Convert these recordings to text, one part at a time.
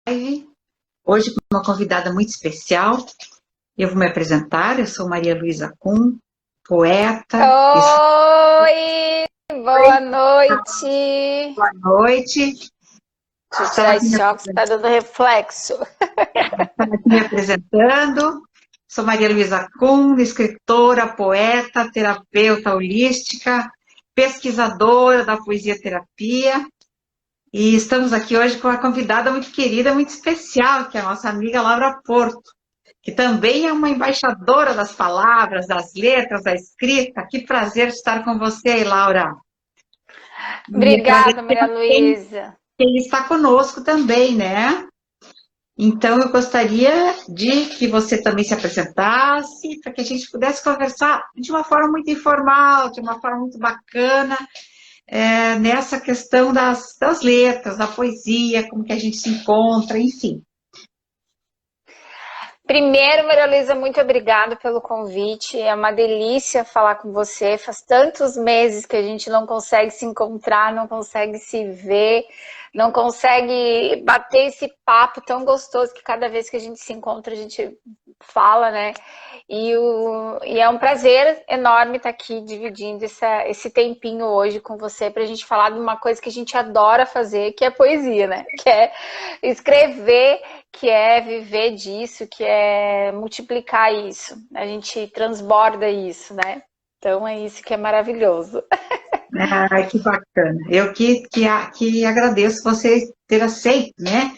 live, hoje com uma convidada muito especial. Eu vou me apresentar, eu sou Maria Luísa Kuhn, poeta. Oi, boa noite. Boa noite. Deixa eu Estava tirar aqui, esse óculos, tá dando reflexo. me apresentando. Sou Maria Luísa Kuhn, escritora, poeta, terapeuta holística, pesquisadora da poesia terapia. E estamos aqui hoje com uma convidada muito querida, muito especial, que é a nossa amiga Laura Porto, que também é uma embaixadora das palavras, das letras, da escrita. Que prazer estar com você, Laura. E Obrigada, agradecer Maria a Luísa. quem está conosco também, né? Então, eu gostaria de que você também se apresentasse, para que a gente pudesse conversar de uma forma muito informal, de uma forma muito bacana, nessa questão das letras, da poesia, como que a gente se encontra, enfim. Primeiro, Maria Luísa, muito obrigada pelo convite. É uma delícia falar com você. Faz tantos meses que a gente não consegue se encontrar, não consegue se ver, não consegue bater esse papo tão gostoso que cada vez que a gente se encontra a gente fala, né? E é um prazer enorme estar aqui dividindo esse tempinho hoje com você para a gente falar de uma coisa que a gente adora fazer, que é poesia, né? Que é escrever, que é viver disso, que é multiplicar isso. A gente transborda isso, né? Então é isso que é maravilhoso. Ai, que bacana. Eu que agradeço você ter aceito, né?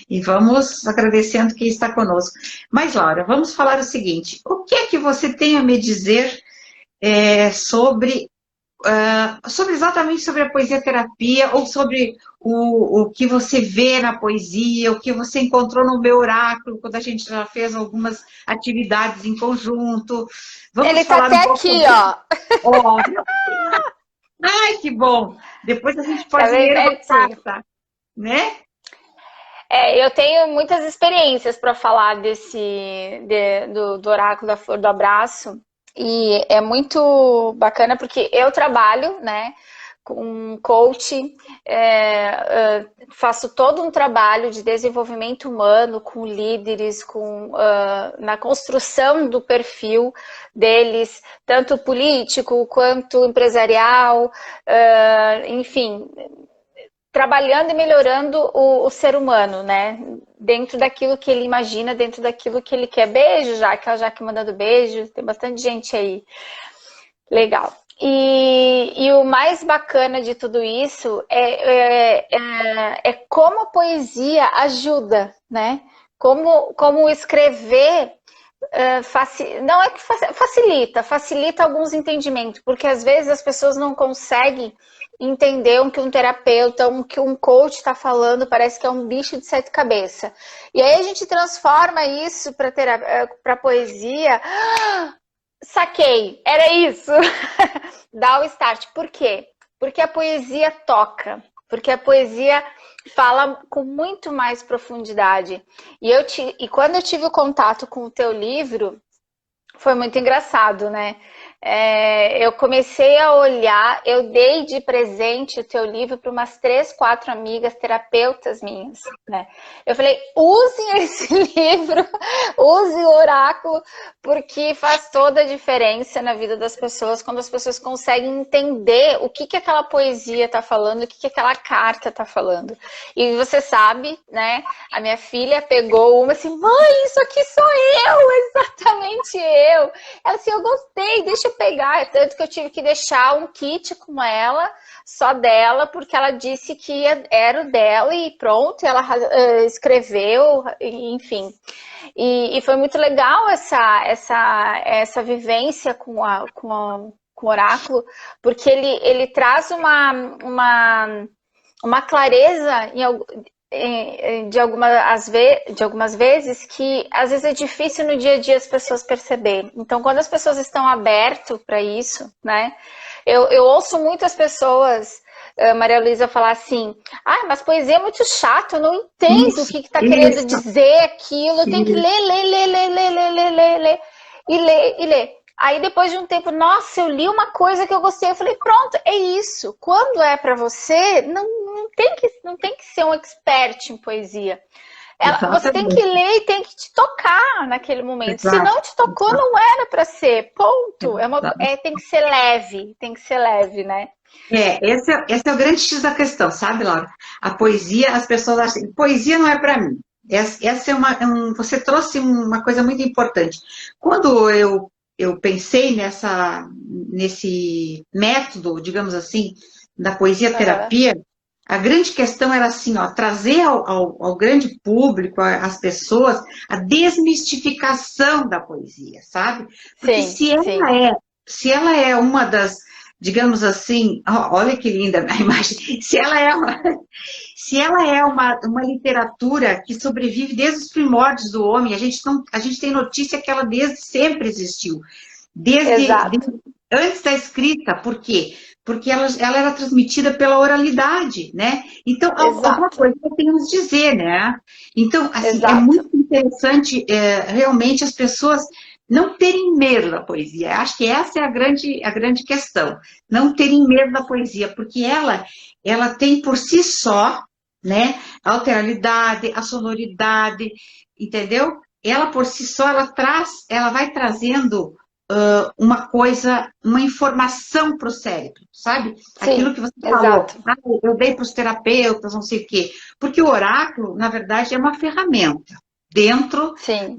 E vamos agradecendo quem está conosco. Mas, Laura, vamos falar o seguinte: o que é que você tem a me dizer sobre exatamente sobre a poesia terapia, ou sobre o que você vê na poesia, o que você encontrou no meu oráculo, quando a gente já fez algumas atividades em conjunto? Vamos Ele tá falar até um pouco aqui, sobre. ó. Oh, ai, que bom! Depois a gente Tá pode bem ler uma pertinho. carta, né? Eu tenho muitas experiências para falar do oráculo da Flor do Abraço. E é muito bacana porque eu trabalho, né, com coach, faço todo um trabalho de desenvolvimento humano com líderes, na construção do perfil deles, tanto político quanto empresarial, enfim, trabalhando e melhorando o ser humano, né? Dentro daquilo que ele imagina, dentro daquilo que ele quer. Beijo, Jaque, a Jaque mandando beijo, tem bastante gente aí. Legal. E o mais bacana de tudo isso é como a poesia ajuda, né? Como escrever não é que facilita alguns entendimentos, porque às vezes as pessoas não conseguem entender o que um terapeuta, o que um coach está falando, parece que é um bicho de sete cabeças. E aí a gente transforma isso para poesia. Saquei, era isso. Dá o start. Por quê? Porque a poesia toca, porque a poesia fala com muito mais profundidade. E quando eu tive o contato com o teu livro, foi muito engraçado, né? Eu comecei a olhar, eu dei de presente o teu livro para umas 3, 4 amigas terapeutas minhas, né? Eu falei, usem esse livro, use o oráculo, porque faz toda a diferença na vida das pessoas quando as pessoas conseguem entender o que aquela poesia está falando, o que aquela carta está falando. E você sabe, né? A minha filha pegou uma assim, mãe, isso aqui sou eu, exatamente eu. Ela assim, eu gostei, deixa eu pegar. Tanto que eu tive que deixar um kit com ela, só dela, porque ela disse que era o dela e pronto, ela escreveu, enfim. E foi muito legal essa vivência com o oráculo, porque ele traz uma clareza de algumas vezes que às vezes é difícil no dia a dia as pessoas perceberem. Então, quando as pessoas estão abertas para isso, né? Eu ouço muitas pessoas, Maria Luísa, falar assim: mas poesia é muito chato, eu não entendo o Isso, que está querendo isso, dizer aquilo, eu tenho que isso. ler, e ler. Aí depois de um tempo, nossa, eu li uma coisa que eu gostei, eu falei, pronto, é isso. Quando é para você, não tem que ser um expert em poesia. Você tem que Exatamente. ler e tem que te tocar naquele momento. Se Exato. não te tocou, Exato. não era para ser. Ponto. Exato. Tem que ser leve, né? Esse é o grande X da questão, sabe, Laura? A poesia, as pessoas acham que poesia não é para mim. Essa é você trouxe uma coisa muito importante. Quando eu pensei nesse método, digamos assim, da poesia Aham. terapia, a grande questão era assim, ó, trazer ao grande público, às pessoas, a desmistificação da poesia, sabe? Porque Sim, sim. se ela é uma das, digamos assim, olha que linda a imagem, se ela é uma literatura que sobrevive desde os primórdios do homem, a gente tem notícia que ela desde sempre existiu, Exato. antes da escrita. Por quê? Porque ela era transmitida pela oralidade, né? Então, alguma Exato. coisa eu tenho a nos dizer, né? Então, assim, é Exato. muito interessante realmente as pessoas não terem medo da poesia. Acho que essa é a grande questão. Não terem medo da poesia, porque ela tem por si só, né, a alteralidade, a sonoridade, entendeu? Ela por si só, ela vai trazendo uma coisa, uma informação para o cérebro, sabe? Aquilo Sim, que você falou, exato. eu dei para os terapeutas, não sei o quê. Porque o oráculo, na verdade, é uma ferramenta dentro Sim.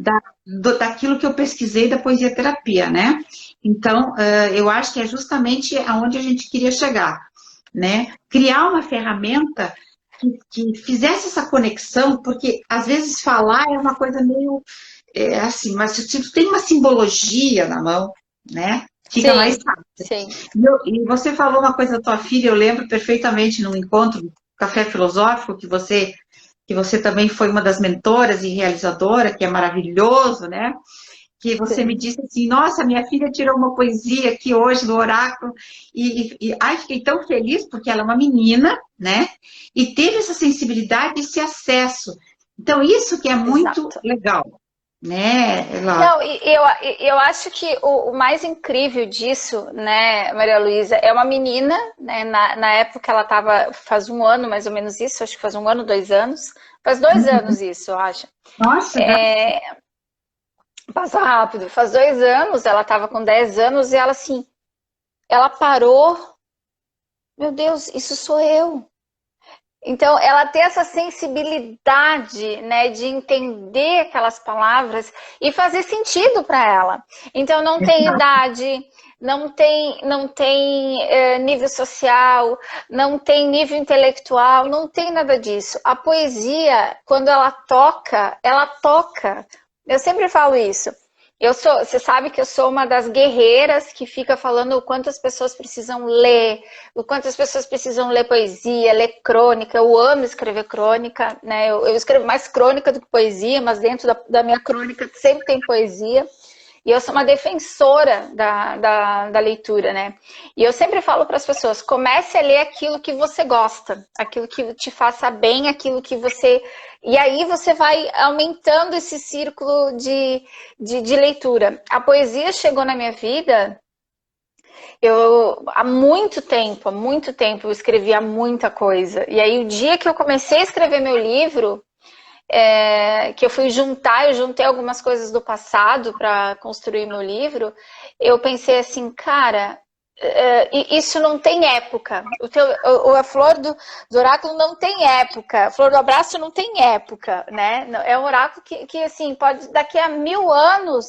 daquilo que eu pesquisei da poesia terapia, né? Então, eu acho que é justamente aonde a gente queria chegar, né? Criar uma ferramenta que fizesse essa conexão, porque às vezes falar é uma coisa meio assim, mas se tu tem uma simbologia na mão, né? Fica mais Sim, fácil. sim. E você falou uma coisa da tua filha, eu lembro perfeitamente num encontro do Café Filosófico, que você também foi uma das mentoras e realizadora, que é maravilhoso, né? Que você me Sim. disse assim, nossa, minha filha tirou uma poesia aqui hoje no oráculo, ai, fiquei tão feliz, porque ela é uma menina, né? E teve essa sensibilidade, esse acesso. Então, isso que é muito Exato. legal, né, Laura? Não, eu acho que o mais incrível disso, né, Maria Luísa, é uma menina, né, na época ela estava, faz um ano mais ou menos isso, acho que faz um ano, 2 anos, faz 2 anos isso, eu acho. Nossa, já. É, passa rápido, faz 2 anos, ela estava com 10 anos e ela assim, ela parou, meu Deus, isso sou eu. Então, ela tem essa sensibilidade, né, de entender aquelas palavras e fazer sentido para ela. Então, não tem idade, não tem nível social, não tem nível intelectual, não tem nada disso. A poesia, quando ela toca, ela toca. Eu sempre falo isso. Você sabe que eu sou uma das guerreiras que fica falando o quanto as pessoas precisam ler, o quanto as pessoas precisam ler poesia, ler crônica. Eu amo escrever crônica, né? Eu escrevo mais crônica do que poesia, mas dentro da minha crônica sempre tem poesia. E eu sou uma defensora da leitura, né? E eu sempre falo para as pessoas: comece a ler aquilo que você gosta, aquilo que te faça bem, aquilo que você. E aí você vai aumentando esse círculo de leitura. A poesia chegou na minha vida. Há muito tempo eu escrevia muita coisa. E aí, o dia que eu comecei a escrever meu livro, que eu eu juntei algumas coisas do passado para construir meu livro, eu pensei assim, cara, isso não tem época. A flor do oráculo não tem época. A flor do abraço não tem época, né? É um oráculo que assim, pode, daqui a 1000 anos,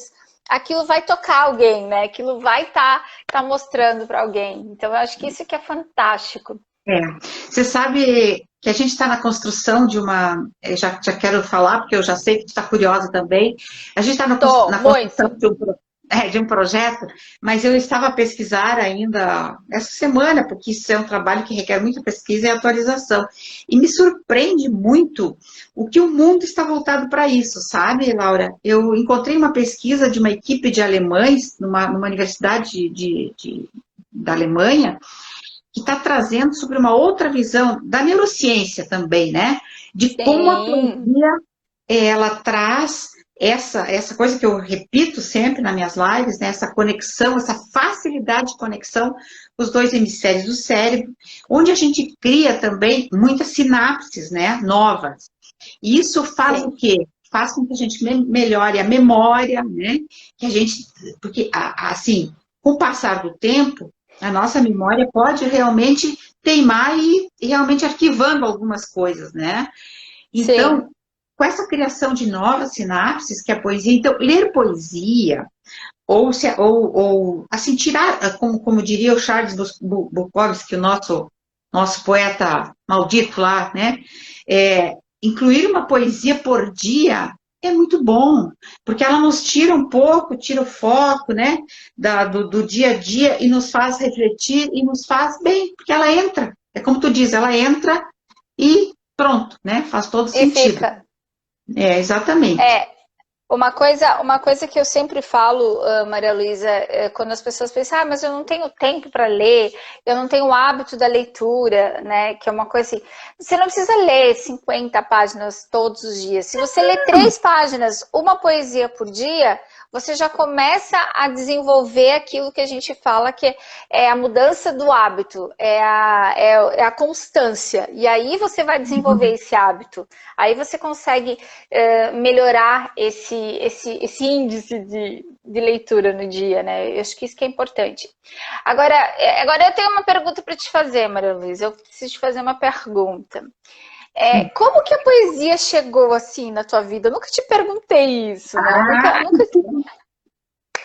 aquilo vai tocar alguém, né? Aquilo vai tá mostrando para alguém. Então, eu acho que isso que é fantástico. É. Você sabe que a gente está na construção de uma. Já quero falar, porque eu já sei que você está curiosa também. A gente está Tô, na construção muito. de um projeto, mas eu estava a pesquisar ainda essa semana, porque isso é um trabalho que requer muita pesquisa e atualização. E me surpreende muito o que o mundo está voltado para isso, sabe, Laura? Eu encontrei uma pesquisa de uma equipe de alemães numa universidade da Alemanha, que está trazendo sobre uma outra visão da neurociência também, né? De como a Sim, poesia ela traz essa coisa que eu repito sempre nas minhas lives, né? Essa conexão, essa facilidade de conexão com os dois hemisférios do cérebro, onde a gente cria também muitas sinapses, né? Novas. E isso faz o quê? Faz com que a gente melhore a memória, né? Que a gente, porque, assim, com o passar do tempo, a nossa memória pode realmente teimar e realmente arquivando algumas coisas, né? Sim. Então, com essa criação de novas sinapses, que a poesia, então, ler poesia, ou assim, tirar, como diria o Charles Bukowski, o nosso poeta maldito lá, né? Incluir uma poesia por dia é muito bom, porque ela nos tira um pouco, tira o foco, né, do dia a dia e nos faz refletir e nos faz bem, porque ela entra, é como tu diz, ela entra e pronto, né, faz todo E sentido. fica. Exatamente. Uma coisa que eu sempre falo, Maria Luísa, quando as pessoas pensam, mas eu não tenho tempo para ler, eu não tenho o hábito da leitura, né? Que é uma coisa assim, você não precisa ler 50 páginas todos os dias. Se você ler 3 páginas, uma poesia por dia, você já começa a desenvolver aquilo que a gente fala que é a mudança do hábito, é a constância. E aí você vai desenvolver esse hábito. Aí você consegue melhorar esse índice de leitura no dia, né? Eu acho que isso que é importante. Agora eu tenho uma pergunta para te fazer, Maria Luísa. Eu preciso te fazer uma pergunta. Como que a poesia chegou assim na tua vida? Eu nunca te perguntei isso, né?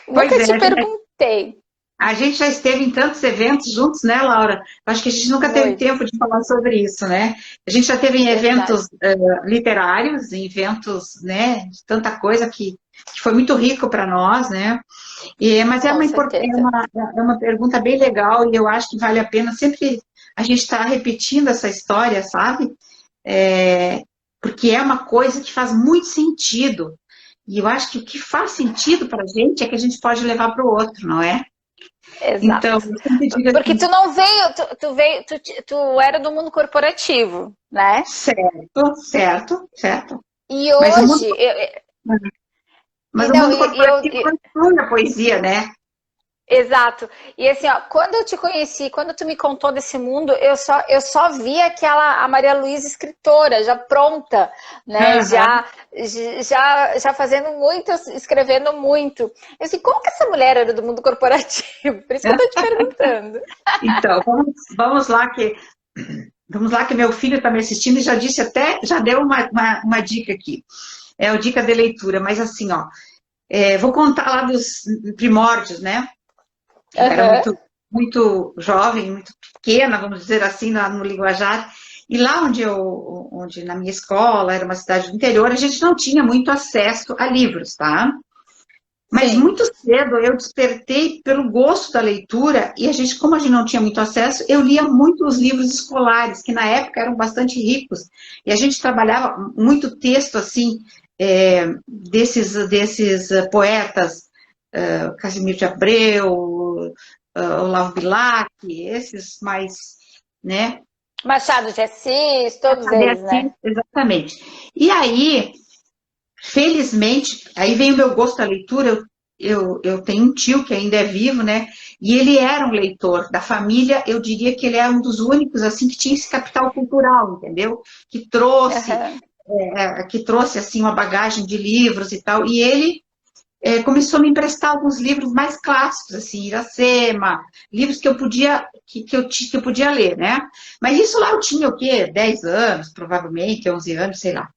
Pois Nunca te perguntei. A gente já esteve em tantos eventos juntos, né, Laura? Acho que a gente nunca teve Muito. tempo de falar sobre isso, né? A gente já teve em Verdade. eventos literários, em eventos, né, de tanta coisa que foi muito rico para nós, né? Mas Com certeza. é uma pergunta bem legal e eu acho que vale a pena sempre a gente estar repetindo essa história, sabe? Porque é uma coisa que faz muito sentido. E eu acho que o que faz sentido para a gente é que a gente pode levar para o outro, não é? Então, Exato. eu sempre digo Porque assim, tu não veio, tu era do mundo corporativo, né? certo. E Mas hoje, mas o mundo corporativo não exclui a poesia, né? exato. E assim, ó, quando eu te conheci, quando tu me contou desse mundo, eu só vi aquela a Maria Luísa escritora, já pronta, né? Uhum. Já fazendo muito, escrevendo muito. Eu assim, como que essa mulher era do mundo corporativo? Por isso que eu tô te perguntando. Então, vamos lá que meu filho está me assistindo e já disse até, já deu uma dica aqui. É o dica de leitura, mas assim, ó, vou contar lá dos primórdios, né? Eu era Aham. muito jovem, muito pequena, vamos dizer assim, no linguajar. E lá onde na minha escola, era uma cidade do interior, a gente não tinha muito acesso a livros, tá? Mas Sim. muito cedo eu despertei pelo gosto da leitura e como a gente não tinha muito acesso, eu lia muito os livros escolares, que na época eram bastante ricos. E a gente trabalhava muito texto, assim, desses poetas, Casimiro de Abreu, Olavo Bilac, esses mais, né? Machado de Assis, todos eles, né? Exatamente. E aí, felizmente, aí vem o meu gosto da leitura. Eu tenho um tio que ainda é vivo, né? E ele era um leitor da família. Eu diria que ele era um dos únicos assim que tinha esse capital cultural, entendeu? Que trouxe, Aham. assim uma bagagem de livros e tal. E ele começou a me emprestar alguns livros mais clássicos, assim, Iracema, livros que eu podia que eu podia ler, né? Mas isso lá eu tinha o quê? 10 anos, provavelmente, 11 anos, sei lá.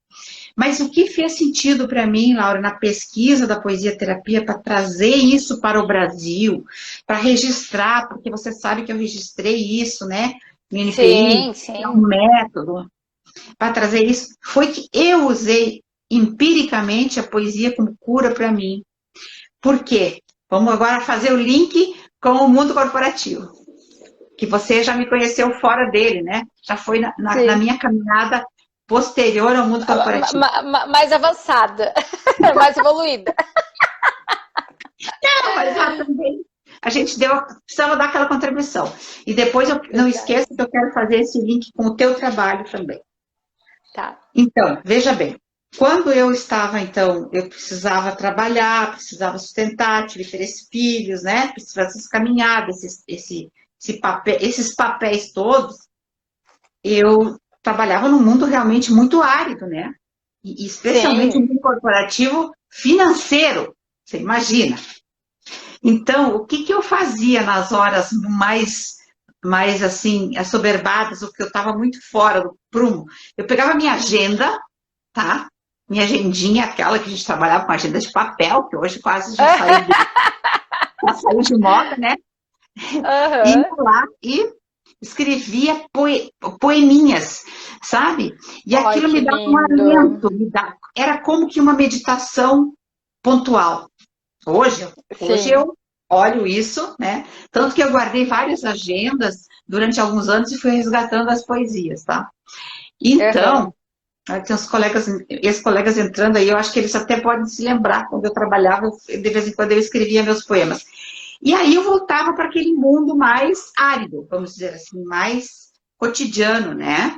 Mas o que fez sentido para mim, Laura, na pesquisa da poesia terapia, para trazer isso para o Brasil, para registrar, porque você sabe que eu registrei isso, né, no NPI, Sim, que é um sim. método, para trazer isso, foi que eu usei empiricamente a poesia como cura para mim. Por quê? Vamos agora fazer o link com o mundo corporativo, que você já me conheceu fora dele, né? Já foi na Sim. minha caminhada posterior ao mundo corporativo. Mais avançada, mais evoluída. Não, mas lá também a gente precisava dar aquela contribuição. E depois eu não Verdade. esqueça que eu quero fazer esse link com o teu trabalho também. Tá. Então, veja bem, quando eu estava, então, eu precisava trabalhar, precisava sustentar, tive 3 filhos, né? Precisava essas caminhadas, esses papéis todos, eu trabalhava num mundo realmente muito árido, né? e especialmente Sim. o mundo corporativo financeiro, você imagina. Então, o que eu fazia nas horas mais assim, assoberbadas, o que eu estava muito fora do prumo? Eu pegava minha agenda, tá? Minha agendinha, aquela que a gente trabalhava com agenda de papel, que hoje quase já saiu de moda, né? Ia Aham. lá e escrevia poeminhas, sabe? E Ai, aquilo que me dava um lindo. alento, era como que uma meditação pontual. Hoje Sim. eu olho isso, né? Tanto que eu guardei várias agendas durante alguns anos e fui resgatando as poesias, tá? Aham. Então, tem uns colegas, ex-colegas entrando aí, eu acho que eles até podem se lembrar, quando eu trabalhava, de vez em quando eu escrevia meus poemas. E aí eu voltava para aquele mundo mais árido, vamos dizer assim, mais cotidiano, né?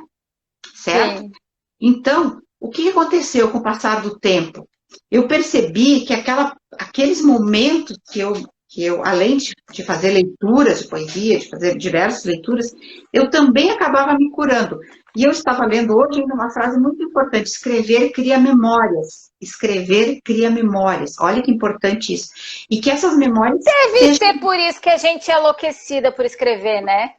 Certo? Sim. Então, o que aconteceu com o passar do tempo? Eu percebi que aqueles momentos que eu além de fazer leituras de poesia, de fazer diversas leituras, eu também acabava me curando. E eu estava lendo hoje ainda uma frase muito importante: escrever cria memórias. Escrever cria memórias. Olha que importante isso. E que essas memórias Deve sejam ser por isso que a gente é enlouquecida por escrever, né?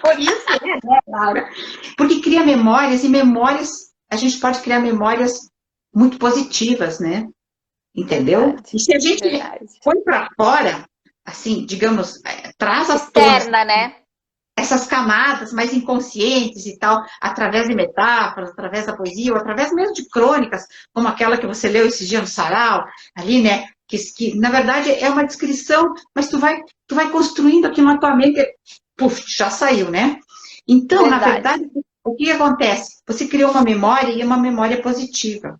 por isso, né, Laura? Porque cria memórias, e memórias, a gente pode criar memórias muito positivas, né? Entendeu? Verdade, E se a gente verdade. põe para fora, assim, digamos, traz à tona Externa, né? essas camadas mais inconscientes e tal, através de metáforas, através da poesia, ou através mesmo de crônicas, como aquela que você leu esse dia no Sarau, ali, né? Que na verdade é uma descrição, mas tu vai construindo aqui na tua mente, puf, já saiu, né? Então, na Verdade. verdade, o que acontece? Você criou uma memória e uma memória positiva.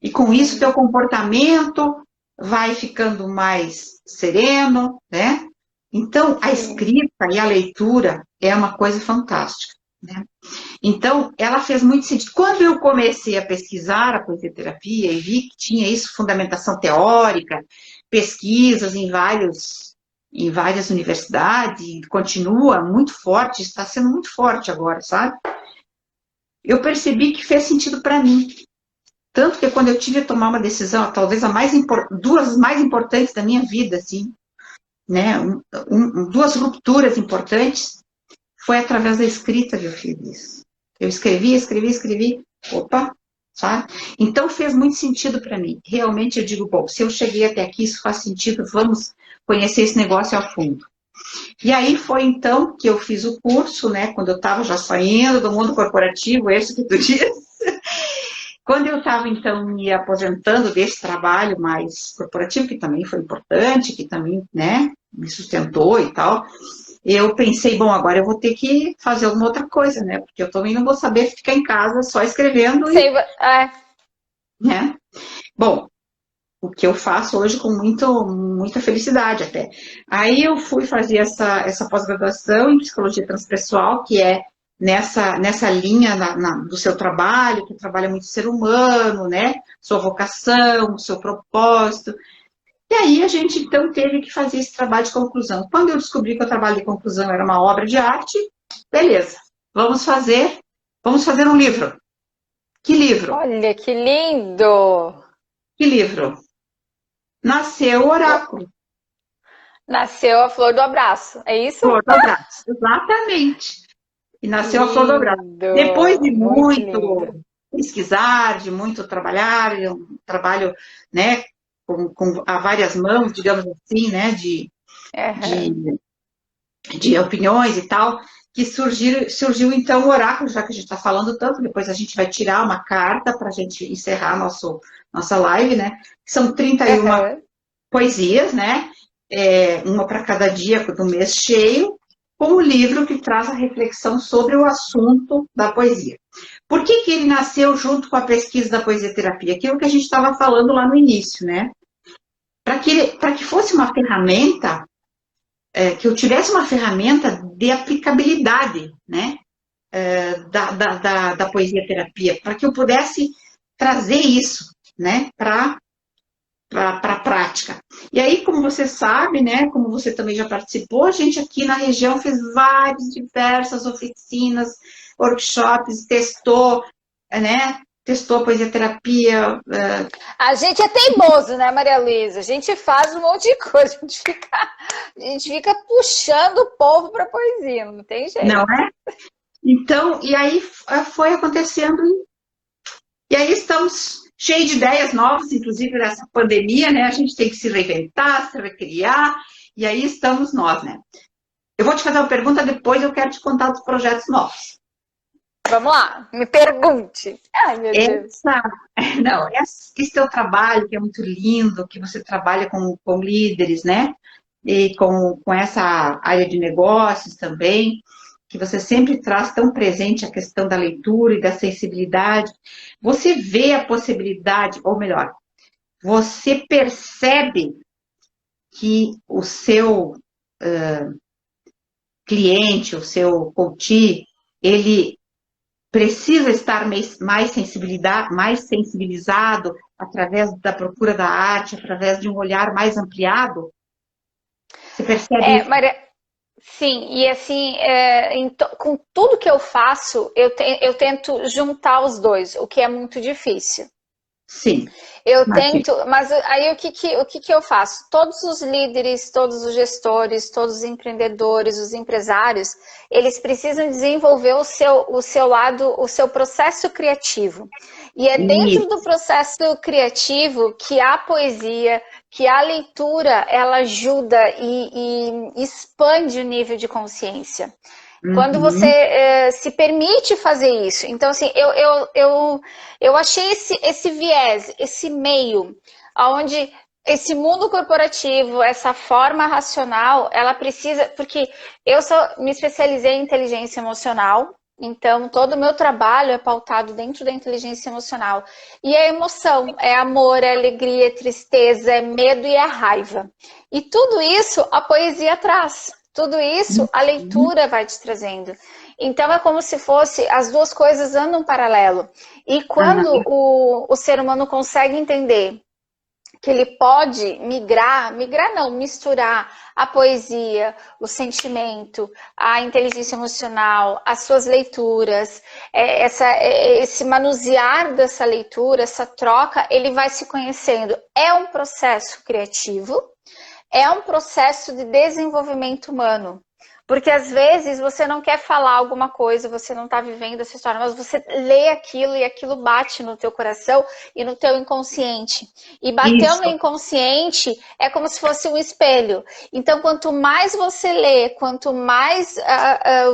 E com isso, teu Sim, comportamento vai ficando mais sereno, né? Então, a sim. escrita e a leitura é uma coisa fantástica, né? Então, ela fez muito sentido. Quando eu comecei a pesquisar a poesia-terapia e vi que tinha isso, fundamentação teórica, pesquisas em várias universidades, e continua muito forte, está sendo muito forte agora, sabe? Eu percebi que fez sentido para mim. Tanto que quando eu tive a tomar uma decisão, talvez duas mais importantes da minha vida, assim, né? Duas rupturas importantes, foi através da escrita que eu fiz isso. Eu escrevi, opa, sabe? Então fez muito sentido para mim. Realmente eu digo, bom, se eu cheguei até aqui, isso faz sentido, vamos conhecer esse negócio a fundo. E aí foi então que eu fiz o curso, né? Quando eu estava já saindo do mundo corporativo, esse que tu disse. Quando eu estava, então, me aposentando desse trabalho mais corporativo, que também foi importante, que também, né, me sustentou e tal, eu pensei, bom, agora eu vou ter que fazer alguma outra coisa, né, porque eu também não vou saber ficar em casa só escrevendo e, Sei, é, né. Bom, o que eu faço hoje com muita felicidade até. Aí eu fui fazer essa pós-graduação em psicologia transpessoal, que é nessa linha do seu trabalho, que trabalha muito o ser humano, né? Sua vocação, seu propósito. E aí a gente então teve que fazer esse trabalho de conclusão. Quando eu descobri que o trabalho de conclusão era uma obra de arte, beleza, vamos fazer um livro. Que livro? olha que lindo! Que livro? Nasceu o Oráculo. Nasceu a flor do abraço, é isso? Flor do abraço, exatamente. E nasceu a flor do abraço. Depois Lindo, de muito lindo. muito pesquisar, de muito trabalhar, um trabalho, né, a várias mãos, digamos assim, né, Aham. de, de opiniões e tal, que surgiu então o oráculo, já que a gente está falando tanto, depois a gente vai tirar uma carta para a gente encerrar nossa live, né, são 31 Aham. poesias, né, uma para cada dia do mês cheio, com o livro que traz a reflexão sobre o assunto da poesia. Por que ele nasceu junto com a pesquisa da poesia-terapia? Aquilo que a gente estava falando lá no início, né? Para que fosse uma ferramenta, que eu tivesse uma ferramenta de aplicabilidade, né? Da poesia-terapia, para que eu pudesse trazer isso, né? Para a prática. E aí, como você sabe, né, como você também já participou, a gente aqui na região fez diversas oficinas, workshops, testou, né, testou a poesia terapia? A gente é teimoso, né, Maria Luísa? A gente faz um monte de coisa, a gente fica puxando o povo para poesia, não tem jeito. Não é? Então, e aí foi acontecendo, e aí estamos cheios de ideias novas, inclusive nessa pandemia, né? A gente tem que se reinventar, se recriar, e aí estamos nós, né? Eu vou te fazer uma pergunta, depois eu quero te contar dos projetos novos. Vamos lá, me pergunte. Ai, meu Deus. Não, esse teu trabalho, que é muito lindo, que você trabalha com líderes, né? E com essa área de negócios também, que você sempre traz tão presente a questão da leitura e da sensibilidade. Você vê a possibilidade, ou melhor, você percebe que o seu cliente, o seu coach, ele precisa estar mais sensibilizado através da procura da arte, através de um olhar mais ampliado? Você percebe isso? Maria, sim, e assim, com tudo que eu faço, eu tento juntar os dois, o que é muito difícil. Sim. Eu tento, mas aí o que eu faço? Todos os líderes, todos os gestores, todos os empreendedores, os empresários, eles precisam desenvolver o seu lado, o seu processo criativo. E é dentro do processo criativo que a poesia, que a leitura, ela ajuda e expande o nível de consciência. Quando você se permite fazer isso. Então, assim, eu achei esse viés, esse meio, onde esse mundo corporativo, essa forma racional, ela precisa... Porque eu me especializei em inteligência emocional, então todo o meu trabalho é pautado dentro da inteligência emocional. E é emoção, é amor, é alegria, é tristeza, é medo e é raiva. E tudo isso a poesia traz. Tudo isso a leitura vai te trazendo. Então é como se fosse, as duas coisas andam paralelo. E quando o ser humano consegue entender que ele pode misturar a poesia, o sentimento, a inteligência emocional, as suas leituras, esse manusear dessa leitura, essa troca, ele vai se conhecendo. É um processo criativo, é um processo de desenvolvimento humano. Porque às vezes você não quer falar alguma coisa, você não está vivendo essa história, mas você lê aquilo e aquilo bate no teu coração e no teu inconsciente. E bateu no inconsciente é como se fosse um espelho. Então, quanto mais você lê, quanto mais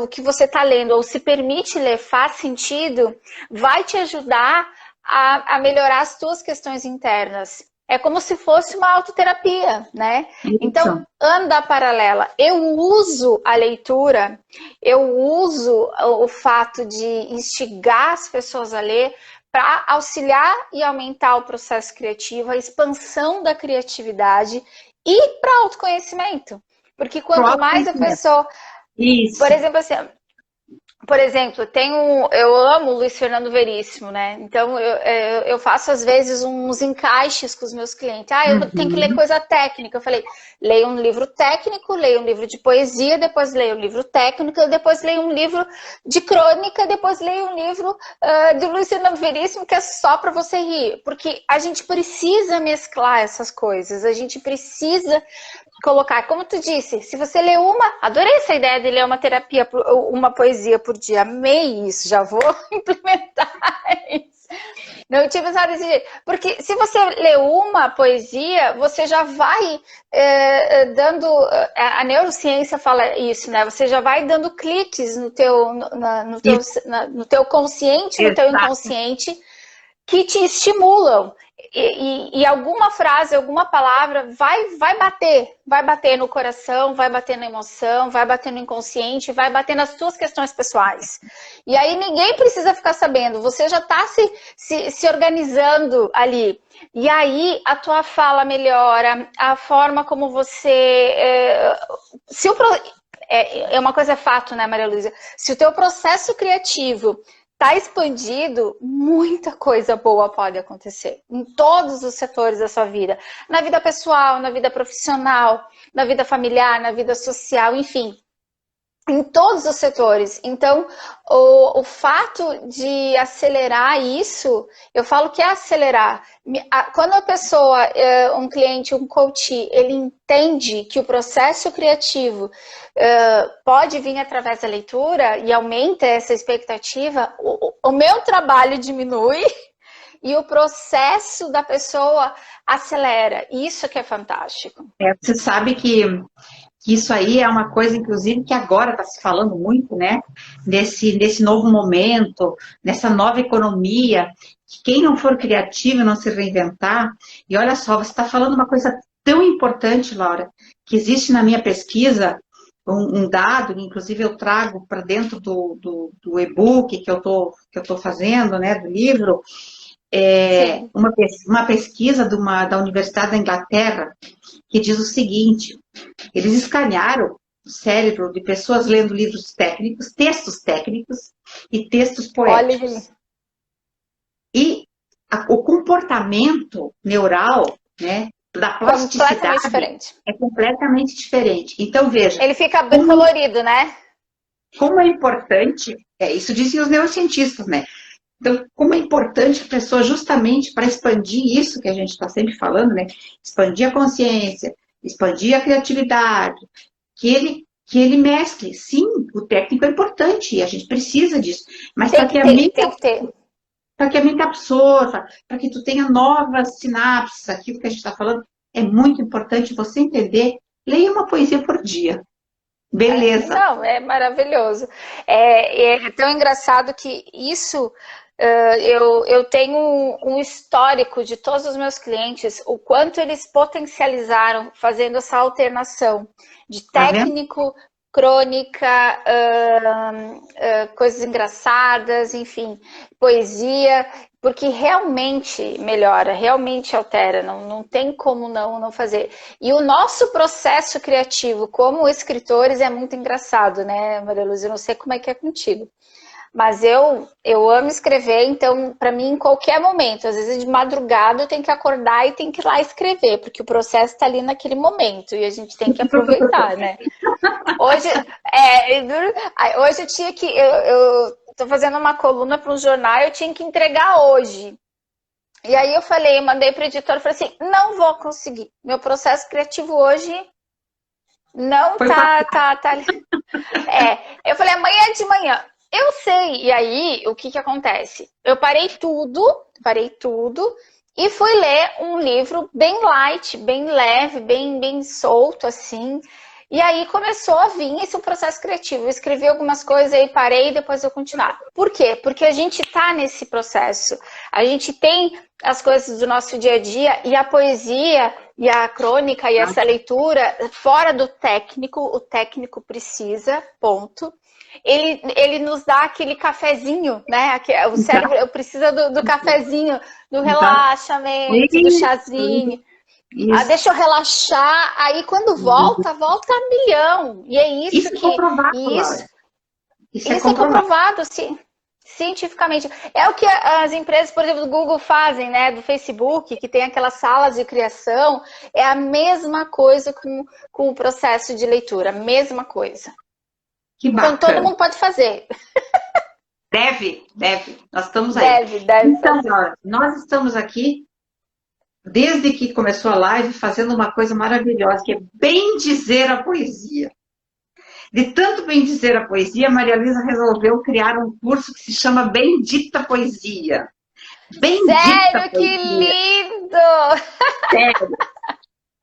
o que você está lendo ou se permite ler faz sentido, vai te ajudar a melhorar as tuas questões internas. É como se fosse uma autoterapia, né? Então, anda paralela. Eu uso a leitura, eu uso o fato de instigar as pessoas a ler para auxiliar e aumentar o processo criativo, a expansão da criatividade e para autoconhecimento. Porque quanto mais a pessoa... Por exemplo, assim... Por exemplo, eu amo o Luiz Fernando Veríssimo, né? Então, eu faço, às vezes, uns encaixes com os meus clientes. Eu tenho que ler coisa técnica. Eu falei, leia um livro técnico, leia um livro de poesia, depois leia um livro técnico, depois leia um livro de crônica, depois leia um livro do Luiz Fernando Veríssimo, que é só para você rir. Porque a gente precisa mesclar essas coisas, a gente precisa... colocar, como tu disse, se você lê adorei essa ideia de ler uma poesia por dia, amei isso, já vou implementar isso. Não tinha pensado desse jeito, porque se você lê uma poesia, você já vai dando, a neurociência fala isso, né? Você já vai dando cliques no teu consciente, no teu inconsciente, que te estimulam. E alguma frase, alguma palavra vai bater no coração, vai bater na emoção, vai bater no inconsciente, vai bater nas tuas questões pessoais. E aí ninguém precisa ficar sabendo, você já está se organizando ali. E aí a tua fala melhora, a forma como você... é uma coisa fato, né, Maria Luísa? Se o teu processo criativo está expandido, muita coisa boa pode acontecer em todos os setores da sua vida. Na vida pessoal, na vida profissional, na vida familiar, na vida social, enfim. em todos os setores. Então, o fato de acelerar isso, eu falo que é acelerar. Quando a pessoa, um cliente, um coach, ele entende que o processo criativo pode vir através da leitura e aumenta essa expectativa, o meu trabalho diminui e o processo da pessoa acelera. Isso que é fantástico. Você sabe que isso aí é uma coisa, inclusive, que agora está se falando muito, né? Nesse novo momento, nessa nova economia, que quem não for criativo, não se reinventar, e olha só, você está falando uma coisa tão importante, Laura, que existe na minha pesquisa um dado, inclusive eu trago para dentro do e-book que eu tô fazendo, né, do livro, uma pesquisa da Universidade da Inglaterra, que diz o seguinte: eles escanearam o cérebro de pessoas lendo livros técnicos, textos técnicos e textos poéticos. Olha. E o comportamento neural, né, da plasticidade é completamente diferente. Então, veja... Ele fica bem colorido, né? Como é importante, isso dizem os neurocientistas, né? Então, como é importante a pessoa, justamente para expandir isso que a gente está sempre falando, né? Expandir a consciência, expandir a criatividade, que ele mescle. Sim, o técnico é importante e a gente precisa disso. Mas para que a mente absorva, para que tu tenha novas sinapses, aquilo que a gente está falando, é muito importante você entender. Leia uma poesia por dia. Beleza. Não, é maravilhoso. É tão engraçado que isso... eu tenho um histórico de todos os meus clientes, o quanto eles potencializaram fazendo essa alternação de técnico, crônica, coisas engraçadas, enfim, poesia, porque realmente melhora, realmente altera, não tem como não fazer. E o nosso processo criativo como escritores é muito engraçado, né, Maria Luz? Eu não sei como é que é contigo. Mas eu amo escrever, então, para mim, em qualquer momento, às vezes de madrugada, eu tenho que acordar e tenho que ir lá escrever, porque o processo está ali naquele momento e a gente tem que aproveitar, né? Hoje eu tinha que... Eu estou fazendo uma coluna para um jornal, eu tinha que entregar hoje. E aí eu mandei para o editor, falei assim, não vou conseguir. Meu processo criativo hoje não tá ali. Eu falei, amanhã de manhã. Eu sei, e aí o que acontece? Eu parei tudo e fui ler um livro bem light, bem leve, bem solto, assim. E aí começou a vir esse processo criativo. Eu escrevi algumas coisas, aí parei e depois eu continuar. Por quê? Porque a gente tá nesse processo. A gente tem as coisas do nosso dia a dia e a poesia e a crônica e essa leitura fora do técnico, o técnico precisa, ponto. Ele nos dá aquele cafezinho, né? O cérebro precisa do cafezinho, do relaxamento, do chazinho. Deixa eu relaxar, aí quando volta a milhão. E é isso que... Isso é comprovado, cientificamente. É o que as empresas, por exemplo, do Google fazem, né? Do Facebook, que tem aquelas salas de criação. É a mesma coisa com o processo de leitura, a mesma coisa. Que bacana. Então, todo mundo pode fazer. Deve. Nós estamos aí. Deve então, nós estamos aqui, desde que começou a live, fazendo uma coisa maravilhosa, que é bem dizer a poesia. De tanto bem dizer a poesia, Maria Luísa resolveu criar um curso que se chama Bendita Poesia. Bendita Sério, poesia. Que lindo! Sério.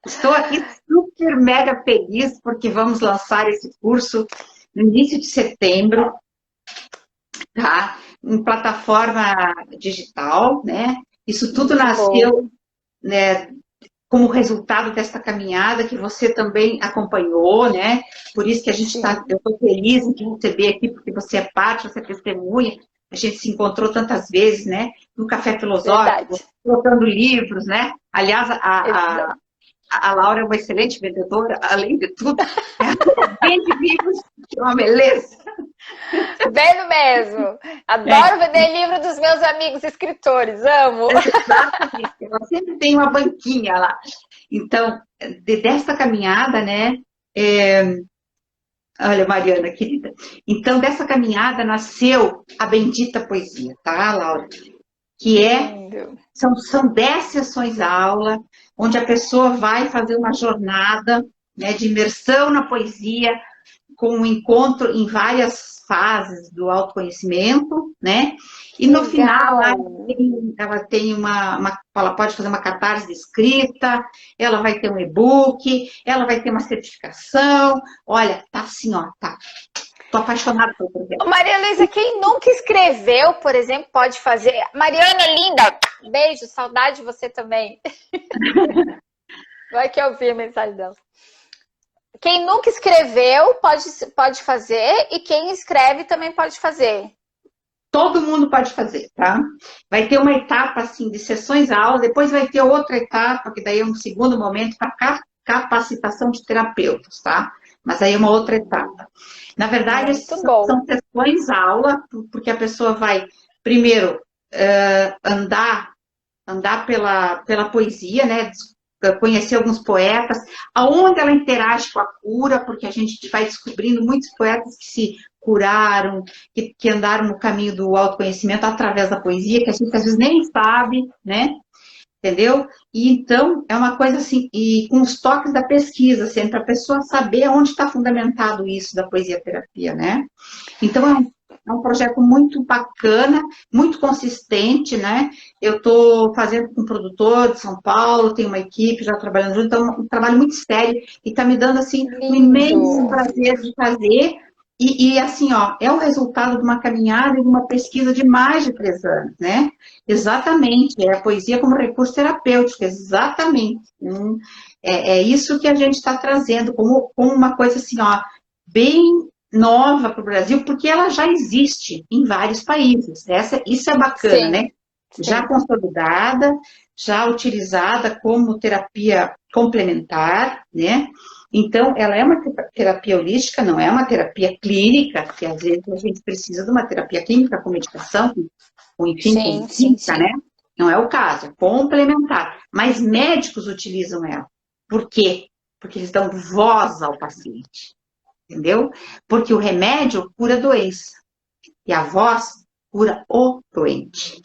Estou aqui super mega feliz porque vamos lançar esse curso no início de setembro, tá? Em plataforma digital, né? Isso tudo nasceu, né, como resultado dessa caminhada que você também acompanhou, né? Por isso que eu estou feliz em te receber aqui, porque você é parte, você é testemunha. A gente se encontrou tantas vezes, né? No Café Filosófico, trocando livros, né? Aliás, a Laura é uma excelente vendedora, além de tudo. Vende livros, que é uma beleza. Vendo mesmo. Adoro vender livro dos meus amigos escritores, amo. Exatamente. Ela sempre tem uma banquinha lá. Então, dessa caminhada, né, Olha, Mariana, querida. Então, dessa caminhada nasceu a Bendita Poesia, tá, Laura? Que Lindo. são 10 sessões aula, onde a pessoa vai fazer uma jornada, né, de imersão na poesia, com um encontro em várias fases do autoconhecimento, né? E no final ela tem ela pode fazer uma catarse de escrita, ela vai ter um e-book, ela vai ter uma certificação. Olha, tá assim, ó, tá. Tô apaixonada pelo projeto. Maria Luísa, quem nunca escreveu, por exemplo, pode fazer. Mariana, linda! Beijo, saudade de você também. Vai que eu ouvi a mensagem dela. Quem nunca escreveu pode fazer, e quem escreve também pode fazer. Todo mundo pode fazer, tá? Vai ter uma etapa, assim, de sessões aula, depois vai ter outra etapa, que daí é um segundo momento para capacitação de terapeutas, tá? Mas aí é uma outra etapa. Na verdade, são sessões aula, porque a pessoa vai, primeiro, andar pela poesia, né? Conhecer alguns poetas, aonde ela interage com a cura, porque a gente vai descobrindo muitos poetas que se curaram, que andaram no caminho do autoconhecimento através da poesia, que a gente às vezes nem sabe, né? Entendeu? E então, é uma coisa assim, e com os toques da pesquisa, sempre, para a pessoa saber onde está fundamentado isso da poesia-terapia, né? Então, é um projeto muito bacana, muito consistente, né? Eu estou fazendo com um produtor de São Paulo, tenho uma equipe já trabalhando junto, então é um trabalho muito sério e está me dando, assim, um imenso prazer de fazer. E assim, ó, é o resultado de uma caminhada e de uma pesquisa de mais de 3 anos, né? Exatamente, é a poesia como recurso terapêutico, exatamente. É isso que a gente está trazendo como uma coisa assim, ó, bem nova para o Brasil, porque ela já existe em vários países. Isso é bacana, né? Sim. Já consolidada, já utilizada como terapia complementar, né? Então, ela é uma terapia holística, não é uma terapia clínica, porque às vezes a gente precisa de uma terapia clínica com medicação, enfim, com clínica, né? Não é o caso, é complementar. Mas médicos utilizam ela. Por quê? Porque eles dão voz ao paciente, entendeu? Porque o remédio cura a doença e a voz cura o doente.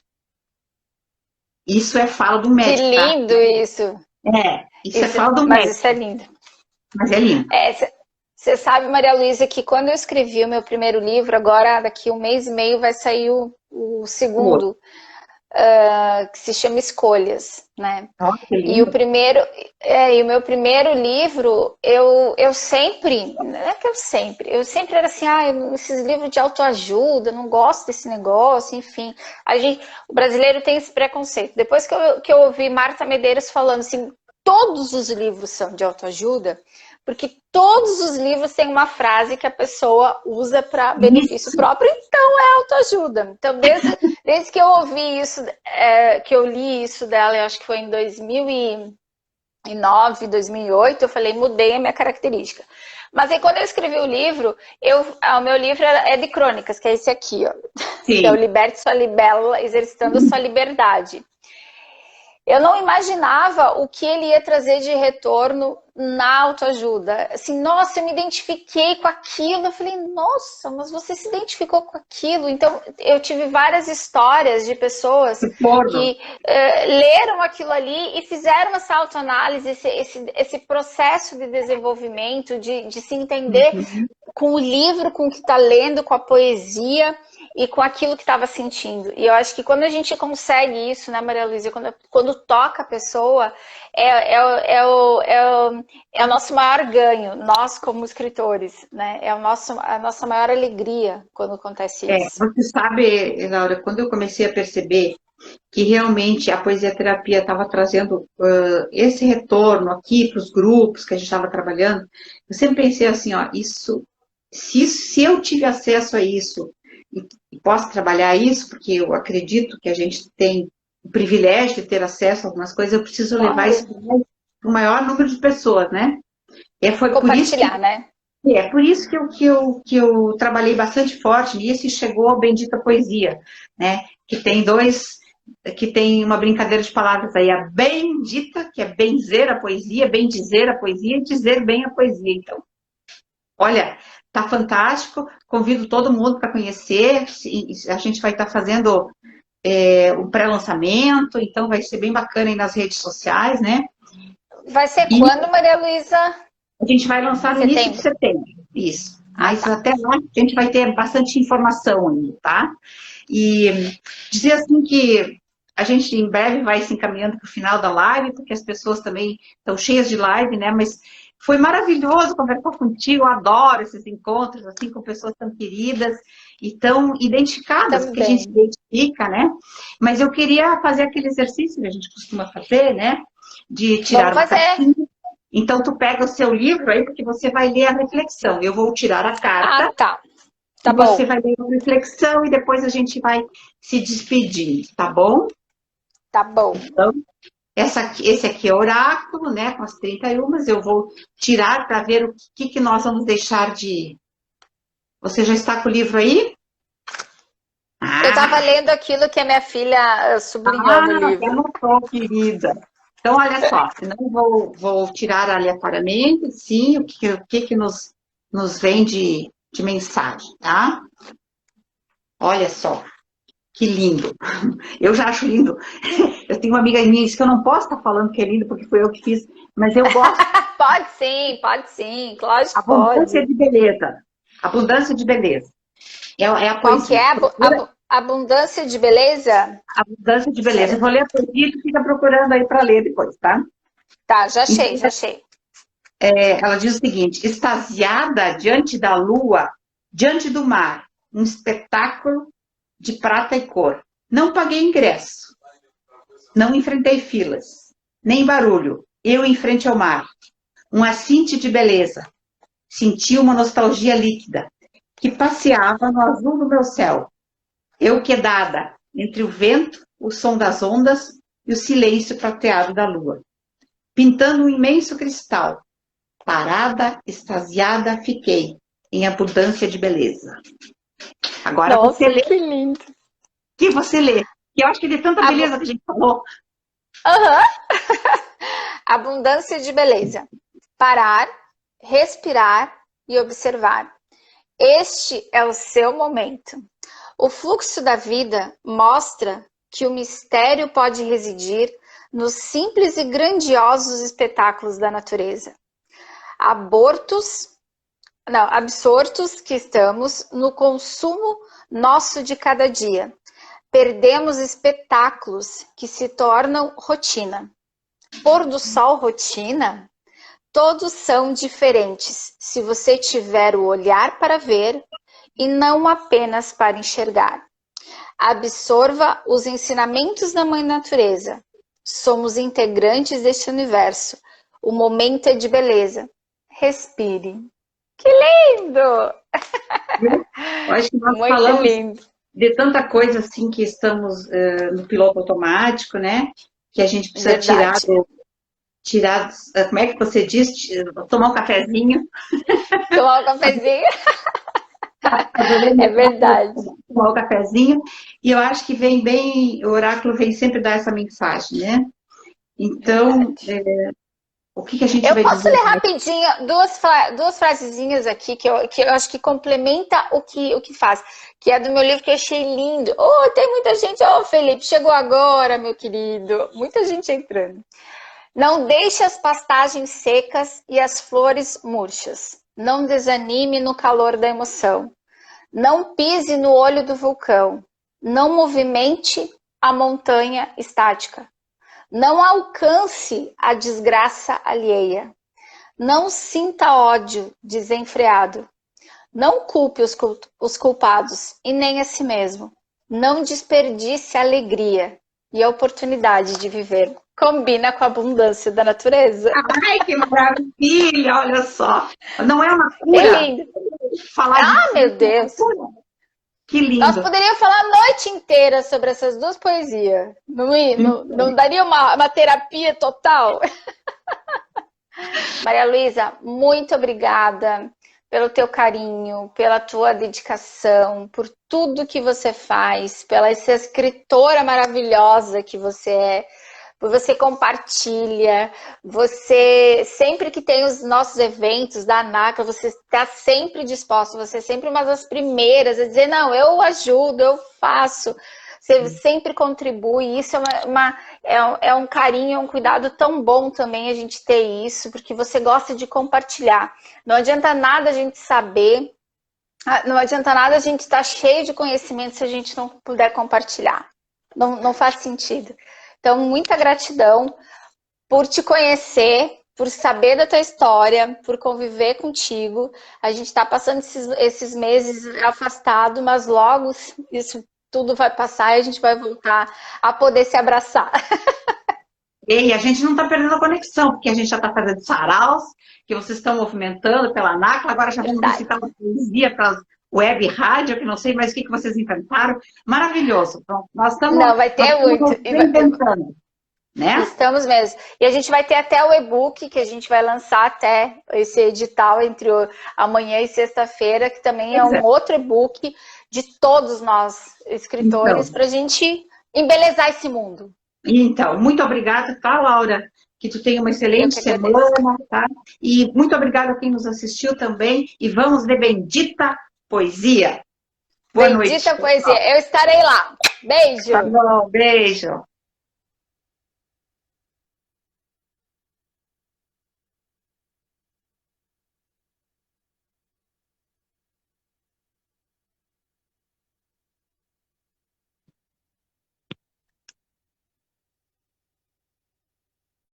Isso é fala do médico. Que lindo, tá? Isso. Isso é fala do médico. Mas isso é lindo. Mas é lindo. Você sabe, Maria Luísa, que quando eu escrevi o meu primeiro livro, agora daqui 1 mês e meio vai sair o segundo, que se chama Escolhas, né? E o meu primeiro livro, eu sempre, não é que eu sempre era assim, esses livros de autoajuda, não gosto desse negócio, enfim. O brasileiro tem esse preconceito. Depois que eu ouvi Marta Medeiros falando assim, todos os livros são de autoajuda, porque todos os livros têm uma frase que a pessoa usa para benefício próprio, então é autoajuda. Então, desde que eu ouvi isso, que eu li isso dela, eu acho que foi em 2009, 2008, eu falei, mudei a minha característica. Mas aí, quando eu escrevi o livro, o meu livro é de crônicas, que é esse aqui, ó. Sim. Que é o Liberte Sua Libélula, Exercitando Sua Liberdade. Eu não imaginava o que ele ia trazer de retorno na autoajuda. Assim, nossa, eu me identifiquei com aquilo. Eu falei, nossa, mas você se identificou com aquilo. Então, eu tive várias histórias de pessoas que leram aquilo ali e fizeram essa autoanálise, esse processo de desenvolvimento, de se entender com o livro, com o que está lendo, com a poesia e com aquilo que estava sentindo. E eu acho que quando a gente consegue isso, né, Maria Luísa, quando toca a pessoa, é o nosso maior ganho, nós como escritores, né? É a nossa maior alegria quando acontece isso. Você sabe, Laura, quando eu comecei a perceber que realmente a poesia-terapia estava trazendo esse retorno aqui para os grupos que a gente estava trabalhando, eu sempre pensei assim, ó, se eu tive acesso a isso, e posso trabalhar isso, porque eu acredito que a gente tem o privilégio de ter acesso a algumas coisas, eu preciso levar isso para o maior número de pessoas, né? Foi compartilhar, por isso né? É por isso que eu trabalhei bastante forte nisso e chegou a Bendita Poesia, né? Que tem uma brincadeira de palavras aí, a bendita, que é benzer a poesia, bem dizer a poesia e dizer bem a poesia. Então, olha, tá fantástico, convido todo mundo para conhecer, a gente vai estar fazendo o pré-lançamento, então vai ser bem bacana aí nas redes sociais, né? Vai ser E quando, Maria Luísa? a gente vai lançar no início de setembro, isso. Mas tá. até lá a gente vai ter bastante informação ainda, tá? E dizer assim que a gente em breve vai se encaminhando para o final da live, porque as pessoas também estão cheias de live, né? Mas foi maravilhoso conversar contigo, eu adoro esses encontros, assim, com pessoas tão queridas e tão identificadas, porque a gente se identifica, né? Mas eu queria fazer aquele exercício que a gente costuma fazer, né? De tirar uma cartinha. Então, tu pega o seu livro aí, porque você vai ler a reflexão. Eu vou tirar a carta. Ah, tá. Tá bom. Você vai ler a reflexão e depois a gente vai se despedindo, tá bom? Tá bom. Então, esse aqui é o oráculo, né? Com as 31, eu vou tirar para ver o que nós vamos deixar de... Você já está com o livro aí? Eu estava lendo aquilo que a minha filha sublinhou no livro. Eu não estou, querida. Então, olha só, senão vou tirar aleatoriamente, sim, o que nos vem de mensagem, tá? Olha só, que lindo. Eu já acho lindo. Eu tenho uma amiga minha que diz que eu não posso estar falando que é lindo porque foi eu que fiz, mas eu gosto. Pode sim, claro que pode. Abundância de beleza. Abundância de beleza. É a poesia. Qual que é? Abundância de beleza? Abundância de beleza. Eu vou ler a poesia e tu fica procurando aí para ler depois, tá? Tá, já achei, então, já achei. Ela diz o seguinte: extasiada diante da lua, diante do mar, um espetáculo de prata e cor. Não paguei ingresso, não enfrentei filas, nem barulho. Eu em frente ao mar, um assinte de beleza. Senti uma nostalgia líquida que passeava no azul do meu céu. Eu quedada entre o vento, o som das ondas e o silêncio prateado da lua. Pintando um imenso cristal. Parada, extasiada, fiquei, em abundância de beleza. Agora Nossa, você lê. Que lindo. Que você lê. Que eu acho que de tanta beleza que a gente falou. Abundância de beleza. Parar, respirar e observar. Este é o seu momento. O fluxo da vida mostra que o mistério pode residir nos simples e grandiosos espetáculos da natureza. Absortos que estamos no consumo nosso de cada dia. Perdemos espetáculos que se tornam rotina. Pôr do sol, rotina? Todos são diferentes se você tiver o olhar para ver e não apenas para enxergar. Absorva os ensinamentos da Mãe Natureza. Somos integrantes deste universo. O momento é de beleza. Respire. Que lindo! Eu acho que nós Muito falamos lindo. de tanta coisa assim que estamos no piloto automático, né? Que a gente precisa tirar, como é que você diz? Tomar um cafezinho. Tomar um cafezinho. É verdade. Tomar um cafezinho. E eu acho que o oráculo vem sempre dar essa mensagem, né? Então, o que a gente vai dizer? Eu posso ler rapidinho duas frasezinhas aqui que eu acho que complementa o que faz. Que é do meu livro que eu achei lindo. Oh, tem muita gente. Oh, Felipe, chegou agora, meu querido. Muita gente entrando. Não deixe as pastagens secas e as flores murchas. Não desanime no calor da emoção. Não pise no olho do vulcão. Não movimente a montanha estática. Não alcance a desgraça alheia. Não sinta ódio desenfreado. Não culpe os culpados e nem a si mesmo. Não desperdice a alegria e a oportunidade de viver. Combina com a abundância da natureza. Ai, que maravilha! Olha só. Não é uma cura? É lindo. Falar meu Deus. Que lindo. Nós poderíamos falar a noite inteira sobre essas duas poesias. Não daria uma terapia total? Maria Luísa, muito obrigada pelo teu carinho, pela tua dedicação, por tudo que você faz, pela essa escritora maravilhosa que você é, você compartilha, você, sempre que tem os nossos eventos da NACLA, você está sempre disposto, você é sempre uma das primeiras a dizer, não, eu ajudo, eu faço. Você sempre contribui, isso é um carinho, é um cuidado tão bom também a gente ter isso, porque você gosta de compartilhar. Não adianta nada a gente saber, não adianta nada a gente estar cheio de conhecimento se a gente não puder compartilhar. Não faz sentido. Então, muita gratidão por te conhecer, por saber da tua história, por conviver contigo. A gente está passando esses meses afastado, mas logo isso tudo vai passar e a gente vai voltar a poder se abraçar. E a gente não está perdendo a conexão, porque a gente já está fazendo saraus, que vocês estão movimentando pela NACLA, agora já vamos visitar uma poesia para as web rádio, que não sei mais o que vocês inventaram. Maravilhoso. Então, nós estamos... Não, vai ter muito. Inventando, né? Estamos mesmo. E a gente vai ter até o e-book, que a gente vai lançar até esse edital entre amanhã e sexta-feira, que também é um outro e-book de todos nós, escritores, para a gente embelezar esse mundo. Então, muito obrigada, tá, Laura? Que tu tenha uma excelente semana, tá? E muito obrigada a quem nos assistiu também. E vamos de Bendita Poesia. Boa noite. Bendita Poesia. Eu estarei lá. Beijo. Tá bom, beijo.